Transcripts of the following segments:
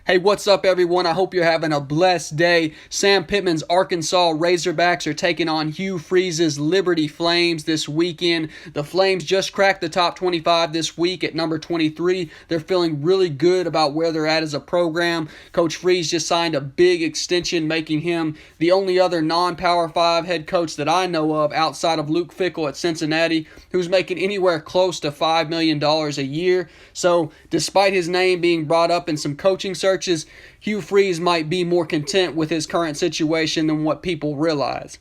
Hey, what's up, everyone? I hope you're having a blessed day. Sam Pittman's Arkansas Razorbacks are taking on Hugh Freeze's Liberty Flames this weekend. The Flames just cracked the top 25 this week at number 23. They're feeling really good about where they're at as a program. Coach Freeze just signed a big extension, making him the only other non-Power 5 head coach that I know of outside of Luke Fickell at Cincinnati, who's making anywhere close to $5 million a year. So, despite his name being brought up in some coaching searches, Hugh Freeze might be more content with his current situation than what people realize.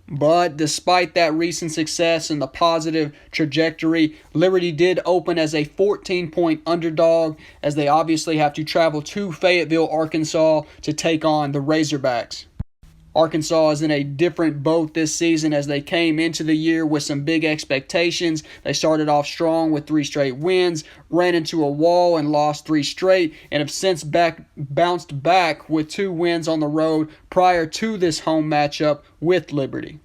But despite that recent success and the positive trajectory, Liberty did open as a 14-point underdog, as they obviously have to travel to Fayetteville, Arkansas to take on the Razorbacks. Arkansas is in a different boat this season as they came into the year with some big expectations. They started off strong with 3 straight wins, ran into a wall and lost 3 straight, and have since bounced back with 2 wins on the road prior to this home matchup with Liberty.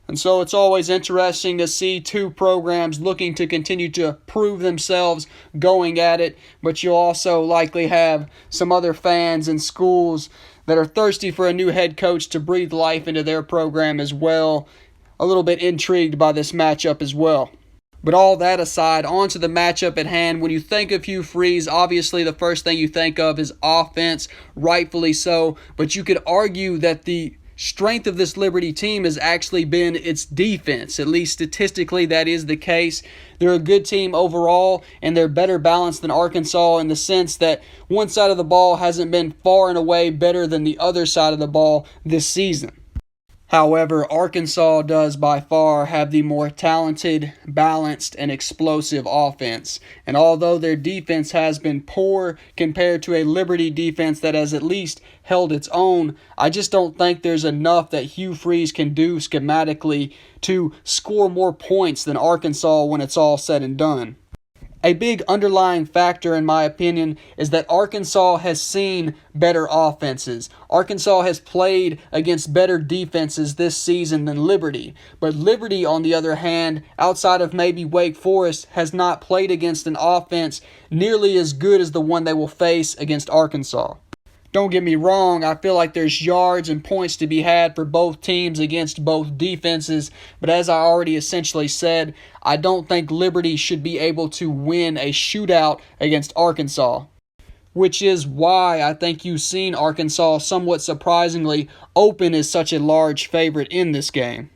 And so it's always interesting to see 2 programs looking to continue to prove themselves going at it, but you'll also likely have some other fans and schools that are thirsty for a new head coach to breathe life into their program as well. A little bit intrigued by this matchup as well. But all that aside, on to the matchup at hand. When you think of Hugh Freeze, obviously the first thing you think of is offense, rightfully so. But you could argue that the strength of this Liberty team has actually been its defense. At least statistically, that is the case. They're a good team overall, and they're better balanced than Arkansas in the sense that one side of the ball hasn't been far and away better than the other side of the ball this season. However, Arkansas does by far have the more talented, balanced, and explosive offense. And although their defense has been poor compared to a Liberty defense that has at least held its own, I just don't think there's enough that Hugh Freeze can do schematically to score more points than Arkansas when it's all said and done. A big underlying factor, in my opinion, is that Arkansas has seen better offenses. Arkansas has played against better defenses this season than Liberty. But Liberty, on the other hand, outside of maybe Wake Forest, has not played against an offense nearly as good as the one they will face against Arkansas. Don't get me wrong, I feel like there's yards and points to be had for both teams against both defenses, but as I already essentially said, I don't think Liberty should be able to win a shootout against Arkansas, which is why I think you've seen Arkansas somewhat surprisingly open as such a large favorite in this game.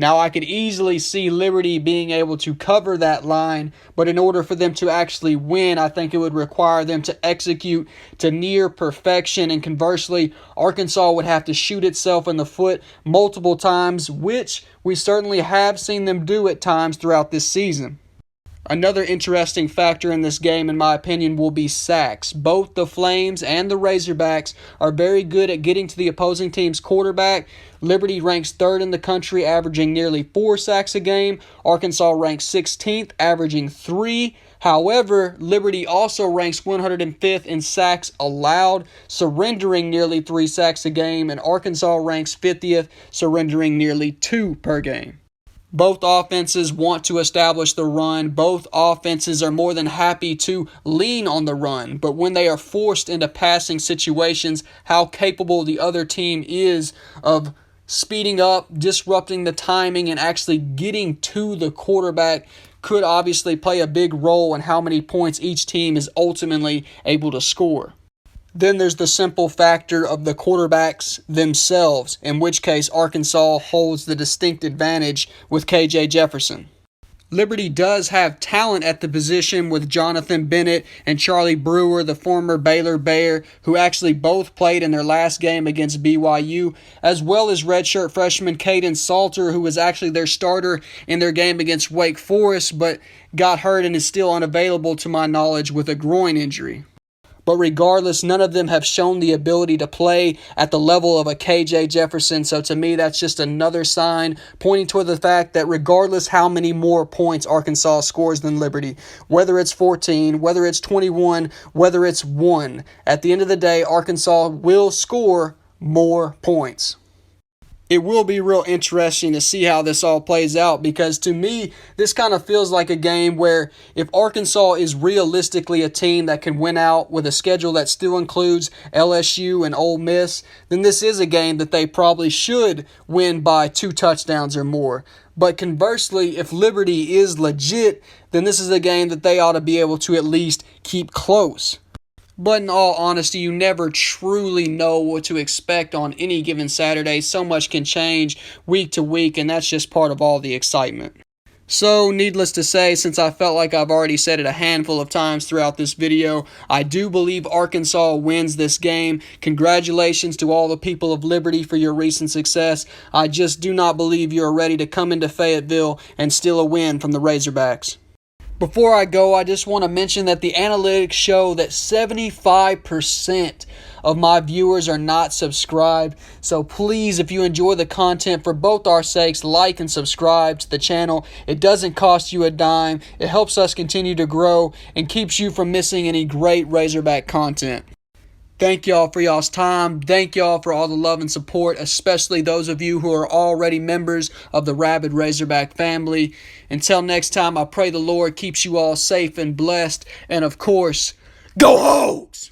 Now, I could easily see Liberty being able to cover that line, but in order for them to actually win, I think it would require them to execute to near perfection, and conversely, Arkansas would have to shoot itself in the foot multiple times, which we certainly have seen them do at times throughout this season. Another interesting factor in this game, in my opinion, will be sacks. Both the Flames and the Razorbacks are very good at getting to the opposing team's quarterback. Liberty ranks 3rd in the country, averaging nearly 4 sacks a game. Arkansas ranks 16th, averaging 3. However, Liberty also ranks 105th in sacks allowed, surrendering nearly 3 sacks a game, and Arkansas ranks 50th, surrendering nearly 2 per game. Both offenses want to establish the run. Both offenses are more than happy to lean on the run. But when they are forced into passing situations, how capable the other team is of speeding up, disrupting the timing, and actually getting to the quarterback could obviously play a big role in how many points each team is ultimately able to score. Then there's the simple factor of the quarterbacks themselves, in which case Arkansas holds the distinct advantage with KJ Jefferson. Liberty does have talent at the position with Jonathan Bennett and Charlie Brewer, the former Baylor Bear, who actually both played in their last game against BYU, as well as redshirt freshman Caden Salter, who was actually their starter in their game against Wake Forest, but got hurt and is still unavailable to my knowledge with a groin injury. But regardless, none of them have shown the ability to play at the level of a KJ Jefferson. So to me, that's just another sign pointing toward the fact that regardless how many more points Arkansas scores than Liberty, whether it's 14, whether it's 21, whether it's 1, at the end of the day, Arkansas will score more points. It will be real interesting to see how this all plays out, because to me, this kind of feels like a game where if Arkansas is realistically a team that can win out with a schedule that still includes LSU and Ole Miss, then this is a game that they probably should win by 2 touchdowns or more. But conversely, if Liberty is legit, then this is a game that they ought to be able to at least keep close. But in all honesty, you never truly know what to expect on any given Saturday. So much can change week to week, and that's just part of all the excitement. So, needless to say, since I felt like I've already said it a handful of times throughout this video, I do believe Arkansas wins this game. Congratulations to all the people of Liberty for your recent success. I just do not believe you are ready to come into Fayetteville and steal a win from the Razorbacks. Before I go, I just want to mention that the analytics show that 75% of my viewers are not subscribed. So please, if you enjoy the content, for both our sakes, like and subscribe to the channel. It doesn't cost you a dime. It helps us continue to grow and keeps you from missing any great Razorback content. Thank y'all for y'all's time. Thank y'all for all the love and support, especially those of you who are already members of the Rabid Razorback family. Until next time, I pray the Lord keeps you all safe and blessed. And of course, go Hogs!